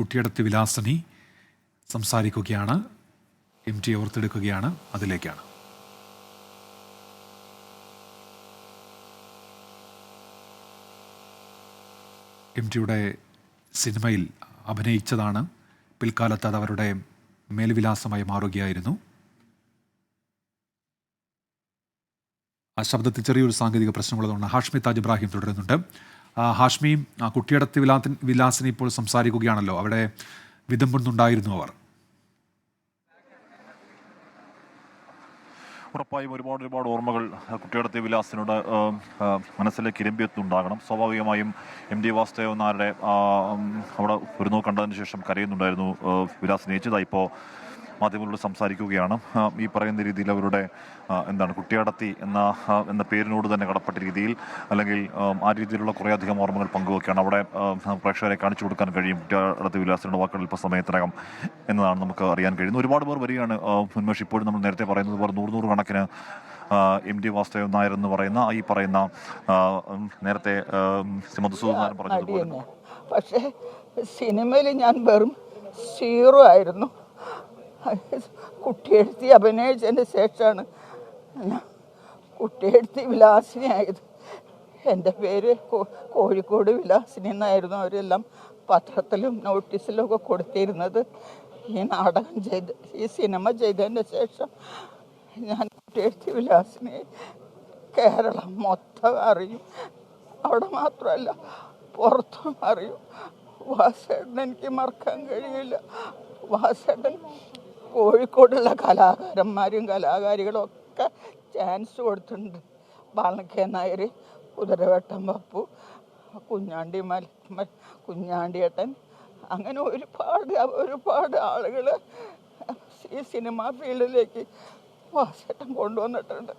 കുട്ടിയടത്ത് വിലാസിനി സംസാരിക്കുകയാണ്. MT ഓർത്തെടുക്കുകയാണ്. അതിലേക്കാണ്. MTയുടെ സിനിമയിൽ അഭിനയിച്ചതാണ്. പിൽക്കാലത്ത് അത് അവരുടെ മേൽവിലാസമായി മാറുകയായിരുന്നു. ആ ശബ്ദത്തിൽ ചെറിയൊരു സാങ്കേതിക പ്രശ്നമുള്ളതുകൊണ്ട് ഹാഷ്മി താജ് ഇബ്രാഹിം തുടരുന്നുണ്ട്. ഹാഷ്മി, കുട്ടിയടത്ത് വിലാസിനി ഇപ്പോൾ സംസാരിക്കുകയാണല്ലോ. അവിടെ വിതമ്പുന്നുണ്ടായിരുന്നു അവർ. ഉറപ്പായും ഒരുപാട് ഓർമ്മകൾ കുട്ടിയടത്ത് വിലാസിനോട് മനസ്സിലേക്ക് ഇരമ്പിയെത്തുണ്ടാകണം. സ്വാഭാവികമായും MT വാസുദേവൻ നായരുടെ അവിടെ ഒരു നോക്ക് കണ്ടതിന് ശേഷം കരയുന്നുണ്ടായിരുന്നു വിലാസിനെ. ഇപ്പോൾ മാധ്യമങ്ങളോട് സംസാരിക്കുകയാണ്. ഈ പറയുന്ന രീതിയിൽ അവരുടെ കുട്ടിയടത്തി എന്ന പേരിനോട് തന്നെ കടപ്പെട്ട രീതിയിൽ, അല്ലെങ്കിൽ ആ രീതിയിലുള്ള കുറേയധികം ഓർമ്മകൾ പങ്കുവെക്കുകയാണ്. അവിടെ പ്രേക്ഷകരെ കാണിച്ചു കൊടുക്കാൻ കഴിയും കുട്ടിയടത്തി വിലാസിനുള്ള വാക്കുകൾ ഇപ്പോൾ സമയത്തിനകം എന്നതാണ് നമുക്ക് അറിയാൻ കഴിയുന്നത്. ഒരുപാട് പേർ വരികയാണ്. ഉന്മേഷ്, ഇപ്പോഴും നമ്മൾ നേരത്തെ പറയുന്നത് പോലെ നൂറ് കണക്കിന് MT വാസുദേവൻ നായർ എന്ന് പറയുന്ന ഈ പറയുന്ന നേരത്തെ മധുസൂദൻ നായർ പറഞ്ഞതുപോലെ, പക്ഷേ സിനിമയിൽ ഞാൻ വെറും 0 ആയിരുന്നു. കുട്ടിയെഴുത്തി അഭിനയിച്ചതിന് ശേഷമാണ് ഞാൻ കുട്ടിയെഴുത്തി വിലാസിനി ആയത്. എൻ്റെ പേര് കോഴിക്കോട് വിലാസിനി എന്നായിരുന്നു അവരെല്ലാം പത്രത്തിലും നോട്ടീസിലും ഒക്കെ കൊടുത്തിരുന്നത്. ഈ സിനിമ ചെയ്തതിന് ശേഷം ഞാൻ കുട്ടിയെഴുത്തി വിലാസിനി കേരളം മൊത്തം അറിയും. അവിടെ മാത്രമല്ല, പുറത്തും അറിയും. വാസേട്ടൻ എനിക്ക് മറക്കാൻ കഴിയില്ല. വാസേട്ടൻ കോഴിക്കോടുള്ള കലാകാരന്മാരും കലാകാരികളും ഒക്കെ ചാൻസ് കൊടുത്തിട്ടുണ്ട്. ബാലകെ നായർ, കുതിരവട്ടം പപ്പു, കുഞ്ഞാണ്ടിയേട്ടൻ, അങ്ങനെ ഒരുപാട് ആളുകൾ ഈ സിനിമാ ഫീൽഡിലേക്ക് വാസേട്ടൻ കൊണ്ടുവന്നിട്ടുണ്ട്.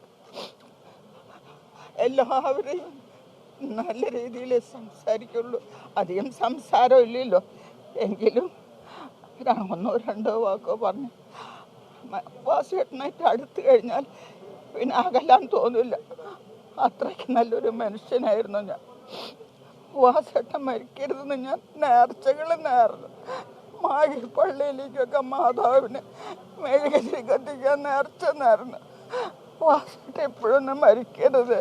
എല്ലാവരെയും നല്ല രീതിയിൽ സംസാരിക്കുള്ളൂ. അധികം സംസാരം ഇല്ലല്ലോ, എങ്കിലും 1-2 വാക്കോ പറഞ്ഞ് വാസുവേട്ടനായിട്ട് അടുത്ത് കഴിഞ്ഞാൽ പിന്നെ അകലാൻ തോന്നില്ല. അത്രയ്ക്ക് നല്ലൊരു മനുഷ്യനായിരുന്നു ഞാൻ. വാസുവേട്ടൻ മരിക്കരുതെന്ന് ഞാൻ നേർച്ചകൾ നേർന്നു. മാഴിപ്പള്ളിയിലേക്കൊക്കെ മാതാവിന് മെഴുകുതിരി കത്തിക്കാൻ നേർച്ച നേർന്നു. വാസുവേട്ടൻ എപ്പോഴൊന്നും മരിക്കരുത്,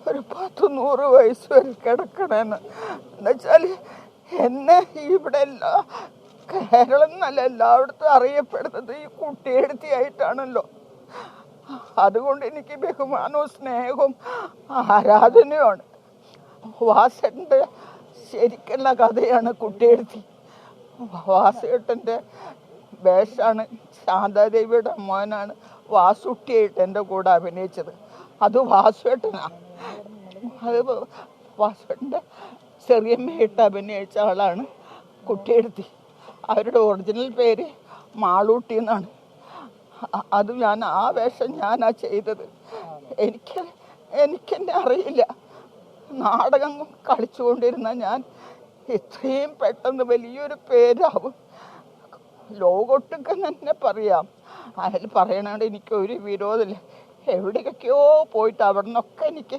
ഒരു 10-100 വയസ്സ് വരെ കിടക്കണമെന്ന്. എന്നുവെച്ചാൽ എന്നെ ഇവിടെ കേരളം എന്നല്ല എല്ലായിടത്തും അറിയപ്പെടുന്നത് ഈ കുട്ടിയെഴുത്തിയായിട്ടാണല്ലോ. അതുകൊണ്ട് എനിക്ക് ബഹുമാനവും സ്നേഹവും ആരാധനയുമാണ്. വാസേട്ടൻ്റെ ശരിക്കുള്ള കഥയാണ് കുട്ടിയെഴുത്തി. വാസുവേട്ടൻ്റെ വേഷമാണ് ശാന്താദേവിയുടെ മോനാണ് വാസുട്ടിയായിട്ട് എൻ്റെ കൂടെ അഭിനയിച്ചത്. അത് വാസുവേട്ടനാണ്. അത് വാസുവേട്ടൻ്റെ ചെറിയമ്മയായിട്ട് അഭിനയിച്ച ആളാണ് കുട്ടിയെഴുത്തി. അവരുടെ ഒറിജിനൽ പേര് മാളൂട്ടി എന്നാണ്. അത് ആ വേഷം ഞാനാ ചെയ്തത്. എനിക്കെന്നെ അറിയില്ല. നാടകം കളിച്ചുകൊണ്ടിരുന്ന ഞാൻ ഇത്രയും പെട്ടെന്ന് വലിയൊരു പേരാവും. ലോകമൊട്ടുക്കെ തന്നെ പറയാം. അതിൽ പറയണോണ്ട് എനിക്കൊരു വിരോധമില്ല. എവിടേക്കൊക്കെയോ പോയിട്ട് അവിടെ നിന്നൊക്കെ എനിക്ക്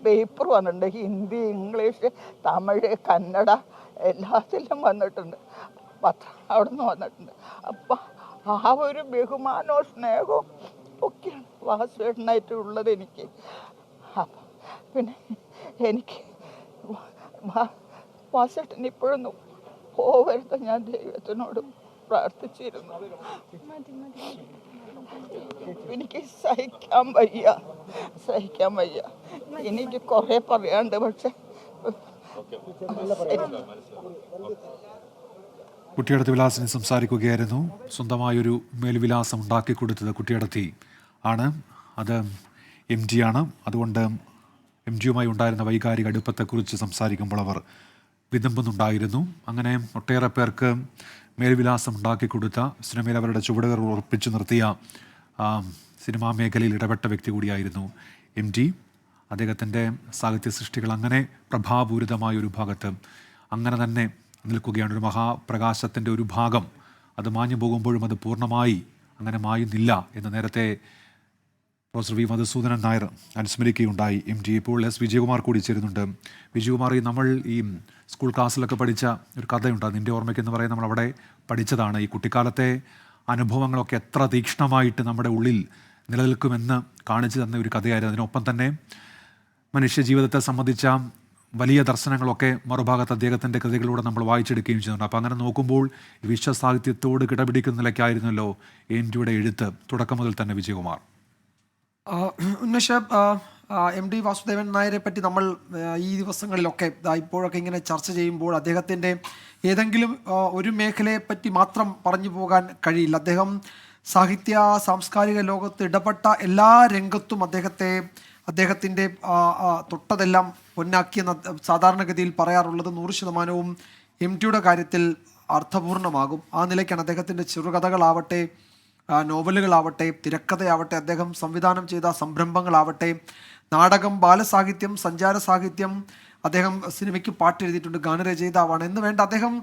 പേപ്പർ വന്നിട്ടുണ്ട്. ഹിന്ദി, ഇംഗ്ലീഷ്, തമിഴ്, കന്നഡ എല്ലാത്തിലും വന്നിട്ടുണ്ട്. പത്രം അവിടെ നിന്ന് വന്നിട്ടുണ്ട്. അപ്പം ആ ഒരു ബഹുമാനവും സ്നേഹവും ഒക്കെയാണ് വാസുവേട്ടനായിട്ടുള്ളത് എനിക്ക്. അപ്പം പിന്നെ എനിക്ക് വാസുവേട്ടൻ ഇപ്പോഴൊന്നും പോവരുത് ഞാൻ ദൈവത്തിനോട് പ്രാർത്ഥിച്ചിരുന്നു. എനിക്ക് സഹിക്കാൻ വയ്യ. എനിക്ക് കുറേ പറയാണ്ട്, പക്ഷെ കുട്ടിയടത്ത് വിലാസിനി സംസാരിക്കുകയായിരുന്നു. സ്വന്തമായൊരു മേൽവിലാസം ഉണ്ടാക്കി കൊടുത്തത് കുട്ടിയടത്തി ആണ്. അത് MT ആണ്. അതുകൊണ്ട് MTയുമായി ഉണ്ടായിരുന്ന വൈകാരിക അടുപ്പത്തെക്കുറിച്ച് സംസാരിക്കുമ്പോൾ അവർ വിതമ്പുന്നുണ്ടായിരുന്നു. അങ്ങനെ ഒട്ടേറെ പേർക്ക് മേൽവിലാസം ഉണ്ടാക്കി കൊടുത്ത, സിനിമയിൽ അവരുടെ ചുവടുകൾ ഉറപ്പിച്ചു നിർത്തിയ സിനിമാ മേഖലയിൽ ഇടപെട്ട വ്യക്തി കൂടിയായിരുന്നു MT. അദ്ദേഹത്തിൻ്റെ സാഹിത്യ സൃഷ്ടികൾ അങ്ങനെ പ്രഭാപൂരിതമായൊരു ഭാഗത്ത് അങ്ങനെ തന്നെ നിൽക്കുകയാണ്. ഒരു മഹാപ്രകാശത്തിൻ്റെ ഒരു ഭാഗം അത് മാഞ്ഞു പോകുമ്പോഴും അത് പൂർണ്ണമായി അങ്ങനെ മായുന്നില്ല എന്ന് നേരത്തെ പ്രൊഫസർ വി മധുസൂദനൻ നായർ അനുസ്മരിക്കുകയുണ്ടായി എം ടി. ഇപ്പോൾ എസ് വിജയകുമാർ കൂടി ചേരുന്നുണ്ട്. വിജയകുമാർ, നമ്മൾ ഈ സ്കൂൾ ക്ലാസ്സിലൊക്കെ പഠിച്ച ഒരു കഥയുണ്ട്, നിൻ്റെ ഓർമ്മയ്ക്കെന്ന് പറയുന്നത് നമ്മൾ അവിടെ പഠിച്ചതാണ്. ഈ കുട്ടിക്കാലത്തെ അനുഭവങ്ങളൊക്കെ എത്ര തീക്ഷ്ണമായിട്ട് നമ്മുടെ ഉള്ളിൽ നിലനിൽക്കുമെന്ന് കാണിച്ചു തന്ന ഒരു കഥയായിരുന്നു. അതിനൊപ്പം തന്നെ മനുഷ്യ ജീവിതത്തെ സംബന്ധിച്ച വലിയ ദർശനങ്ങളൊക്കെ മറുഭാഗത്ത് അദ്ദേഹത്തിൻ്റെ കൃതികളിലൂടെ നമ്മൾ വായിച്ചെടുക്കുകയും ചെയ്യുന്നുണ്ട്. അപ്പോൾ അങ്ങനെ നോക്കുമ്പോൾ വിശ്വസാഹിത്യത്തോട് കിടപിടിക്കുന്ന നിലയ്ക്കായിരുന്നല്ലോ എൻ്റെ എഴുത്ത് തുടക്കം മുതൽ തന്നെ. വിജയകുമാർ, ഉന്മേഷ്, എം ടി വാസുദേവൻ നായരെ പറ്റി നമ്മൾ ഈ ദിവസങ്ങളിലൊക്കെ ഇപ്പോഴൊക്കെ ഇങ്ങനെ ചർച്ച ചെയ്യുമ്പോൾ അദ്ദേഹത്തിൻ്റെ ഏതെങ്കിലും ഒരു മേഖലയെ പറ്റി മാത്രം പറഞ്ഞു പോകാൻ കഴിയില്ല. അദ്ദേഹം സാഹിത്യ സാംസ്കാരിക ലോകത്ത് ഇടപെട്ട എല്ലാ രംഗത്തും അദ്ദേഹത്തിൻ്റെ തൊട്ടതെല്ലാം പൊന്നാക്കിയെന്ന് സാധാരണഗതിയിൽ പറയാറുള്ളത് 100% എം ടിയുടെ കാര്യത്തിൽ അർത്ഥപൂർണമാകും. ആ നിലയ്ക്കാണ് അദ്ദേഹത്തിൻ്റെ ചെറുകഥകളാവട്ടെ, നോവലുകളാവട്ടെ, തിരക്കഥയാവട്ടെ, അദ്ദേഹം സംവിധാനം ചെയ്ത സംരംഭങ്ങളാവട്ടെ, നാടകം, ബാലസാഹിത്യം, സഞ്ചാര സാഹിത്യം, അദ്ദേഹം സിനിമയ്ക്ക് പാട്ടെഴുതിയിട്ടുണ്ട്, ഗാനരചയിതാവാണ് എന്ന് വേണ്ട അദ്ദേഹം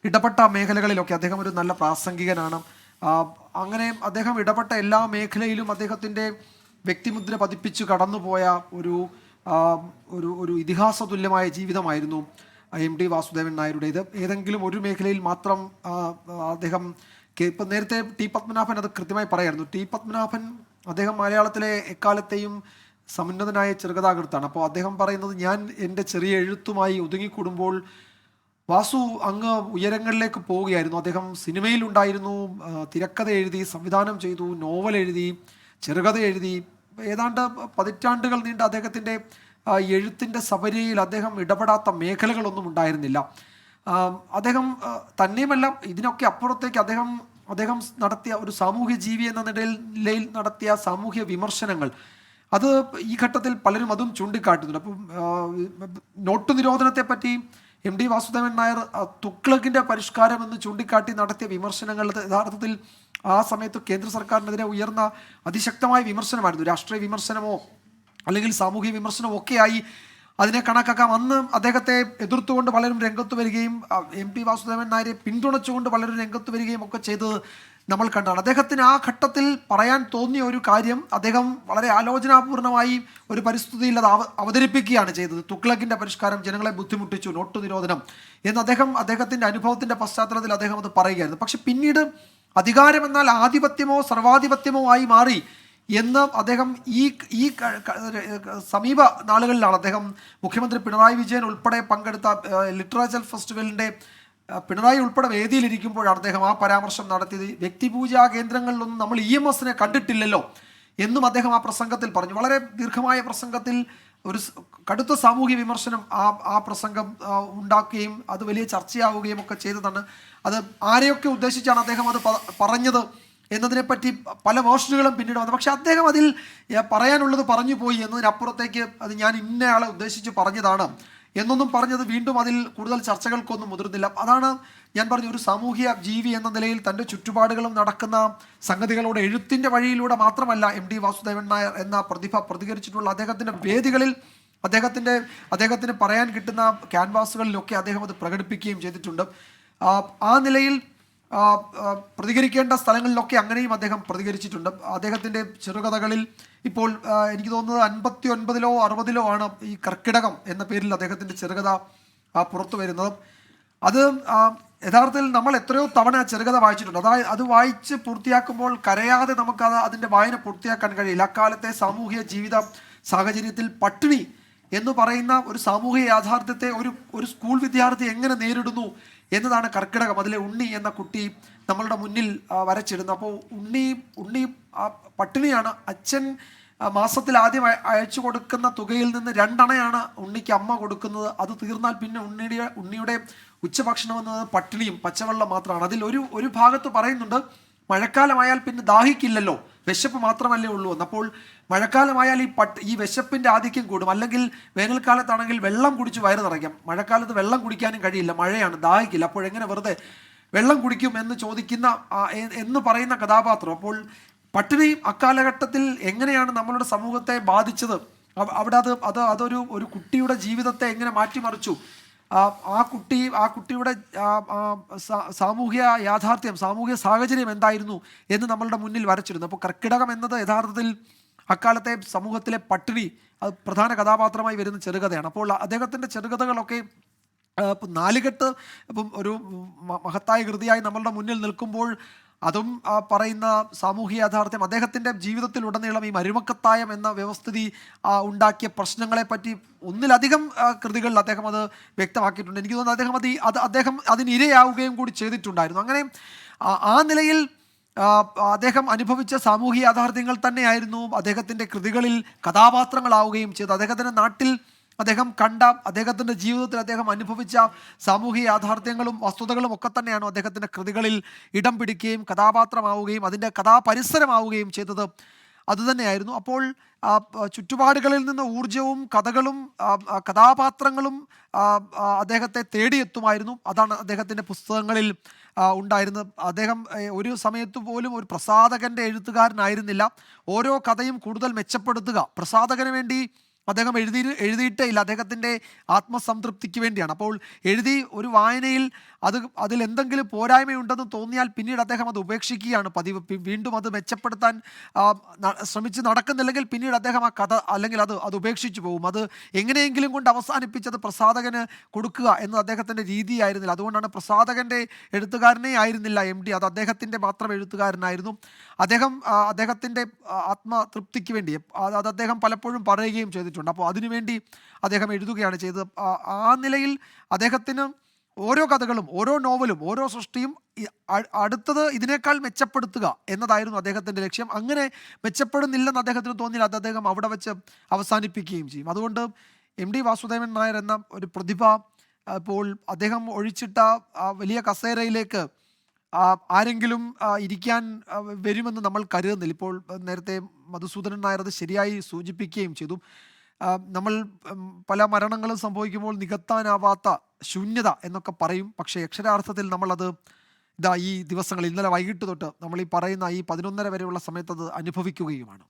ഇടപെട്ട മേഖലകളിലൊക്കെ അദ്ദേഹം ഒരു നല്ല പ്രാസംഗികനാണ്. അങ്ങനെ അദ്ദേഹം ഇടപെട്ട എല്ലാ മേഖലയിലും അദ്ദേഹത്തിൻ്റെ വ്യക്തിമുദ്ര പതിപ്പിച്ചു കടന്നുപോയ ഒരു ഇതിഹാസ തുല്യമായ ജീവിതമായിരുന്നു എം ടി വാസുദേവൻ നായരുടേത്. ഏതെങ്കിലും ഒരു മേഖലയിൽ മാത്രം അദ്ദേഹം ഇപ്പം നേരത്തെ ടി പത്മനാഭൻ അത് കൃത്യമായി പറയായിരുന്നു. ടി പത്മനാഭൻ അദ്ദേഹം മലയാളത്തിലെ എക്കാലത്തെയും സമുന്നതനായ ചെറുകഥാകൃത്താണ്. അപ്പോൾ അദ്ദേഹം പറയുന്നത്, ഞാൻ എൻ്റെ ചെറിയ എഴുത്തുമായി ഒതുങ്ങിക്കൂടുമ്പോൾ വാസു അങ്ങ് ഉയരങ്ങളിലേക്ക് പോവുകയായിരുന്നു. അദ്ദേഹം സിനിമയിലുണ്ടായിരുന്നു, തിരക്കഥ എഴുതി, സംവിധാനം ചെയ്തു, നോവൽ എഴുതി, ചെറുകഥ എഴുതി. ഏതാണ്ട് പതിറ്റാണ്ടുകൾ നീണ്ട അദ്ദേഹത്തിൻ്റെ എഴുത്തിൻ്റെ സപര്യയിൽ അദ്ദേഹം ഇടപെടാത്ത മേഖലകളൊന്നും ഉണ്ടായിരുന്നില്ല. അദ്ദേഹം തന്നെയുമല്ല, ഇതിനൊക്കെ അപ്പുറത്തേക്ക് അദ്ദേഹം നടത്തിയ ഒരു സാമൂഹ്യ ജീവി എന്ന നിലയിൽ നടത്തിയ സാമൂഹ്യ വിമർശനങ്ങൾ, അത് ഈ ഘട്ടത്തിൽ പലരും അതും ചൂണ്ടിക്കാട്ടുന്നുണ്ട്. അപ്പം നോട്ട് നിരോധനത്തെ പറ്റി എം ടി വാസുദേവൻ നായർ തുഗ്ലക്കിൻ്റെ പരിഷ്കാരം എന്ന് ചൂണ്ടിക്കാട്ടി നടത്തിയ വിമർശനങ്ങൾ യഥാർത്ഥത്തിൽ ആ സമയത്ത് കേന്ദ്ര സർക്കാരിനെതിരെ ഉയർന്ന അതിശക്തമായ വിമർശനമായിരുന്നു. രാഷ്ട്രീയ വിമർശനമോ അല്ലെങ്കിൽ സാമൂഹിക വിമർശനമോ ഒക്കെയായി അതിനെ കണക്കാക്കാം. അന്ന് അദ്ദേഹത്തെ എതിർത്തുകൊണ്ട് പലരും രംഗത്ത് വരികയും എം ടി വാസുദേവൻ നായരെ പിന്തുണച്ചുകൊണ്ട് പലരും രംഗത്ത് വരികയും ഒക്കെ ചെയ്തത് നമ്മൾ കണ്ടാണ്. അദ്ദേഹത്തിന് ആ ഘട്ടത്തിൽ പറയാൻ തോന്നിയ ഒരു കാര്യം അദ്ദേഹം വളരെ ആലോചനാപൂർണമായി ഒരു പരിസ്ഥിതിയിൽ അത് അവതരിപ്പിക്കുകയാണ് ചെയ്തത്. തുഗ്ലക്കിൻ്റെ പരിഷ്കാരം ജനങ്ങളെ ബുദ്ധിമുട്ടിച്ചു, നോട്ട് നിരോധനം എന്ന് അദ്ദേഹത്തിൻ്റെ അനുഭവത്തിൻ്റെ പശ്ചാത്തലത്തിൽ അദ്ദേഹം അത് പറയുകയായിരുന്നു. പക്ഷെ പിന്നീട് അധികാരം എന്നാൽ ആധിപത്യമോ സർവാധിപത്യമോ ആയി മാറി എന്ന് അദ്ദേഹം ഈ സമീപ നാളുകളിലാണ് അദ്ദേഹം മുഖ്യമന്ത്രി പിണറായി വിജയൻ ഉൾപ്പെടെ പങ്കെടുത്ത ലിറ്ററേച്ചർ ഫെസ്റ്റിവലിൻ്റെ പിണറായി ഉൾപ്പെടെ വേദിയിലിരിക്കുമ്പോഴാണ് അദ്ദേഹം ആ പരാമർശം നടത്തിയത്. വ്യക്തിപൂജാ കേന്ദ്രങ്ങളിലൊന്നും നമ്മൾ EMSനെ കണ്ടിട്ടില്ലല്ലോ എന്നും അദ്ദേഹം ആ പ്രസംഗത്തിൽ പറഞ്ഞു. വളരെ ദീർഘമായ പ്രസംഗത്തിൽ ഒരു കടുത്ത സാമൂഹ്യ വിമർശനം ആ പ്രസംഗം ഉണ്ടാക്കുകയും അത് വലിയ ചർച്ചയാവുകയും ഒക്കെ ചെയ്തതാണ്. അത് ആരെയൊക്കെ ഉദ്ദേശിച്ചാണ് അദ്ദേഹം അത് പറഞ്ഞത് എന്നതിനെപ്പറ്റി പല വേർഷനുകളും പിന്നീട് വന്നു. പക്ഷെ അദ്ദേഹം അതിൽ പറയാനുള്ളത് പറഞ്ഞു പോയി എന്നതിനപ്പുറത്തേക്ക് അത് ഞാൻ ഇന്നയാളെ ഉദ്ദേശിച്ച് പറഞ്ഞതാണ് എന്നൊന്നും പറഞ്ഞത് വീണ്ടും അതിൽ കൂടുതൽ ചർച്ചകൾക്കൊന്നും മുതിർന്നില്ല. അതാണ് ഞാൻ പറഞ്ഞ ഒരു സാമൂഹ്യ ജീവി എന്ന നിലയിൽ തൻ്റെ ചുറ്റുപാടുകളും നടക്കുന്ന സംഗതികളോട് എഴുത്തിൻ്റെ വഴിയിലൂടെ മാത്രമല്ല എം ടി വാസുദേവൻ നായർ എന്ന പ്രതിഭ പ്രതികരിച്ചിട്ടുള്ള അദ്ദേഹത്തിൻ്റെ വേദികളിൽ അദ്ദേഹത്തിന് പറയാൻ കിട്ടുന്ന ക്യാൻവാസുകളിലൊക്കെ അദ്ദേഹം അത് പ്രകടിപ്പിക്കുകയും ചെയ്തിട്ടുണ്ട്. ആ നിലയിൽ പ്രതികരിക്കേണ്ട സ്ഥലങ്ങളിലൊക്കെ അങ്ങനെയും അദ്ദേഹം പ്രതികരിച്ചിട്ടുണ്ട്. അദ്ദേഹത്തിൻ്റെ ചെറുകഥകളിൽ ഇപ്പോൾ എനിക്ക് തോന്നുന്നത് 59-ലോ 60-ലോ ആണ് ഈ കർക്കിടകം എന്ന പേരിൽ അദ്ദേഹത്തിൻ്റെ ചെറുകഥ പുറത്തു വരുന്നത്. അത് യഥാർത്ഥത്തിൽ നമ്മൾ എത്രയോ തവണ ആ ചെറുകഥ വായിച്ചിട്ടുണ്ട്. അതായത് അത് വായിച്ച് പൂർത്തിയാക്കുമ്പോൾ കരയാതെ അതിൻ്റെ വായന പൂർത്തിയാക്കാൻ കഴിയില്ല. അക്കാലത്തെ സാമൂഹിക ജീവിത സാഹചര്യത്തിൽ പട്ടിണി എന്ന് പറയുന്ന ഒരു സാമൂഹിക യാഥാർത്ഥ്യത്തെ ഒരു സ്കൂൾ വിദ്യാർത്ഥി എങ്ങനെ നേരിടുന്നു എന്നതാണ് കർക്കിടകം. അതിലെ ഉണ്ണി എന്ന കുട്ടി നമ്മളുടെ മുന്നിൽ വരച്ചിടുന്നത്. അപ്പോൾ ഉണ്ണി പട്ടിണിയാണ്. അച്ഛൻ മാസത്തിൽ ആദ്യം അയച്ചു കൊടുക്കുന്ന തുകയിൽ നിന്ന് 2 അണയാണ് ഉണ്ണിക്ക് അമ്മ കൊടുക്കുന്നത്. അത് തീർന്നാൽ പിന്നെ ഉണ്ണിയുടെ ഉച്ചഭക്ഷണം എന്നത് പട്ടിണിയും പച്ചവെള്ളം മാത്രമാണ്. അതിൽ ഒരു ഭാഗത്ത് പറയുന്നുണ്ട്, മഴക്കാലമായാൽ പിന്നെ ദാഹിക്കില്ലല്ലോ, വിശപ്പ് മാത്രമല്ലേ ഉള്ളൂ എന്ന്. അപ്പോൾ മഴക്കാലമായാൽ ഈ വിശപ്പിൻ്റെ ആധിക്യം കൂടും. അല്ലെങ്കിൽ വേനൽക്കാലത്താണെങ്കിൽ വെള്ളം കുടിച്ച് വയറ് നിറയ്ക്കാം. മഴക്കാലത്ത് വെള്ളം കുടിക്കാനും കഴിയില്ല, മഴയാണ്, ദാഹിക്കില്ല. അപ്പോഴെങ്ങനെ വെറുതെ വെള്ളം കുടിക്കും എന്ന് പറയുന്ന കഥാപാത്രം. അപ്പോൾ പട്ടിണി അക്കാലഘട്ടത്തിൽ എങ്ങനെയാണ് നമ്മളുടെ സമൂഹത്തെ ബാധിച്ചത്, അവിടെ അതൊരു കുട്ടിയുടെ ജീവിതത്തെ എങ്ങനെ മാറ്റിമറിച്ചു, ആ കുട്ടിയുടെ സാമൂഹ്യ യാഥാർത്ഥ്യം, സാമൂഹ്യ സാഹചര്യം എന്തായിരുന്നു എന്ന് നമ്മളുടെ മുന്നിൽ വരച്ചിരുന്നു. അപ്പോൾ കർക്കിടകം എന്നത് യഥാർത്ഥത്തിൽ അക്കാലത്തെ സമൂഹത്തിലെ പട്ടിണി അത് പ്രധാന കഥാപാത്രമായി വരുന്ന ചെറുകഥയാണ്. അപ്പോൾ അദ്ദേഹത്തിൻ്റെ ചെറുകഥകളൊക്കെ നാലുകെട്ട് ഇപ്പം ഒരു മഹത്തായ കൃതിയായി നമ്മളുടെ മുന്നിൽ നിൽക്കുമ്പോൾ അതും പറയുന്ന സാമൂഹിക യാഥാർത്ഥ്യം അദ്ദേഹത്തിൻ്റെ ജീവിതത്തിലുടനീളം ഈ മരുമക്കത്തായം എന്ന വ്യവസ്ഥിതി ഉണ്ടാക്കിയ പ്രശ്നങ്ങളെപ്പറ്റി ഒന്നിലധികം കൃതികളിൽ അദ്ദേഹം അത് വ്യക്തമാക്കിയിട്ടുണ്ട്. എനിക്ക് തോന്നുന്നു അദ്ദേഹം അതിനിരയാവുകയും കൂടി ചെയ്തിട്ടുണ്ടായിരുന്നു. അങ്ങനെ ആ നിലയിൽ അദ്ദേഹം അനുഭവിച്ച സാമൂഹിക യാഥാർത്ഥ്യങ്ങൾ തന്നെയായിരുന്നു അദ്ദേഹത്തിൻ്റെ കൃതികളിൽ കഥാപാത്രങ്ങളാവുകയും ചെയ്തു. അദ്ദേഹത്തിൻ്റെ നാട്ടിൽ അദ്ദേഹം കണ്ട, അദ്ദേഹത്തിൻ്റെ ജീവിതത്തിൽ അദ്ദേഹം അനുഭവിച്ച സാമൂഹിക യാഥാർത്ഥ്യങ്ങളും വസ്തുതകളും ഒക്കെ തന്നെയാണ് അദ്ദേഹത്തിൻ്റെ കൃതികളിൽ ഇടം പിടിക്കുകയും കഥാപാത്രമാവുകയും അതിൻ്റെ കഥാപരിസരമാവുകയും ചെയ്തത് അതുതന്നെയായിരുന്നു. അപ്പോൾ ചുറ്റുപാടുകളിൽ നിന്ന് ഊർജവും കഥകളും കഥാപാത്രങ്ങളും അദ്ദേഹത്തെ തേടിയെത്തുമായിരുന്നു. അതാണ് അദ്ദേഹത്തിൻ്റെ പുസ്തകങ്ങളിൽ ഉണ്ടായിരുന്നത്. അദ്ദേഹം ഒരു സമയത്ത് പോലും ഒരു പ്രസാധകൻ്റെ എഴുത്തുകാരനായിരുന്നില്ല. ഓരോ കഥയും കൂടുതൽ മെച്ചപ്പെടുത്തുക, പ്രസാധകന് വേണ്ടി അദ്ദേഹം എഴുതിയിട്ടേ ഇല്ല, അദ്ദേഹത്തിൻ്റെ ആത്മസംതൃപ്തിക്ക് വേണ്ടിയാണ്. അപ്പോൾ എഴുതി ഒരു വായനയിൽ അതിൽ എന്തെങ്കിലും പോരായ്മയുണ്ടെന്ന് തോന്നിയാൽ പിന്നീട് അദ്ദേഹം അത് ഉപേക്ഷിക്കുകയാണ് പതിവ്. വീണ്ടും അത് മെച്ചപ്പെടുത്താൻ ശ്രമിച്ച് നടക്കുന്നില്ലെങ്കിൽ പിന്നീട് അദ്ദേഹം ആ കഥ അല്ലെങ്കിൽ അത് ഉപേക്ഷിച്ചു പോകും. അത് എങ്ങനെയെങ്കിലും കൊണ്ട് അവസാനിപ്പിച്ചത് പ്രസാധകന് കൊടുക്കുക എന്നത് അദ്ദേഹത്തിൻ്റെ രീതിയായിരുന്നില്ല. അതുകൊണ്ടാണ് പ്രസാധകൻ്റെ എഴുത്തുകാരനെ ആയിരുന്നില്ല MD, അത് അദ്ദേഹത്തിൻ്റെ മാത്രം എഴുത്തുകാരനായിരുന്നു. അദ്ദേഹത്തിൻ്റെ ആത്മതൃപ്തിക്ക് വേണ്ടി അത് അദ്ദേഹം പലപ്പോഴും പറയുകയും ചെയ്തിട്ടുണ്ട്. അപ്പോൾ അതിനുവേണ്ടി അദ്ദേഹം എഴുതുകയാണ് ചെയ്തത്. ആ നിലയിൽ അദ്ദേഹത്തിന് ഓരോ കഥകളും ഓരോ നോവലും ഓരോ സൃഷ്ടിയും അടുത്തത് ഇതിനേക്കാൾ മെച്ചപ്പെടുത്തുക എന്നതായിരുന്നു അദ്ദേഹത്തിൻ്റെ ലക്ഷ്യം. അങ്ങനെ മെച്ചപ്പെടുന്നില്ലെന്ന് അദ്ദേഹത്തിന് തോന്നിയാൽ അത് അദ്ദേഹം അവിടെ വെച്ച് അവസാനിപ്പിക്കുകയും ചെയ്യും. അതുകൊണ്ട് MD വാസുദേവൻ നായർ എന്ന ഒരു പ്രതിഭ ഇപ്പോൾ അദ്ദേഹം ഒഴിച്ചിട്ട വലിയ കസേരയിലേക്ക് ആരെങ്കിലും ഇരിക്കാൻ വരുമെന്ന് നമ്മൾ കരുതുന്നില്ല. ഇപ്പോൾ നേരത്തെ മധുസൂദനൻ നായർ അത് ശരിയായി സൂചിപ്പിക്കുകയും ചെയ്തു. നമ്മൾ പല മരണങ്ങളും സംഭവിക്കുമ്പോൾ നികത്താനാവാത്ത ശൂന്യത എന്നൊക്കെ പറയും. പക്ഷേ അക്ഷരാർത്ഥത്തിൽ നമ്മളത് ഈ ദിവസങ്ങളിൽ ഇന്നലെ വൈകിട്ട് തൊട്ട് നമ്മൾ ഈ പറയുന്ന ഈ 11:30 വരെയുള്ള സമയത്ത് അത് അനുഭവിക്കുകയുമാണ്.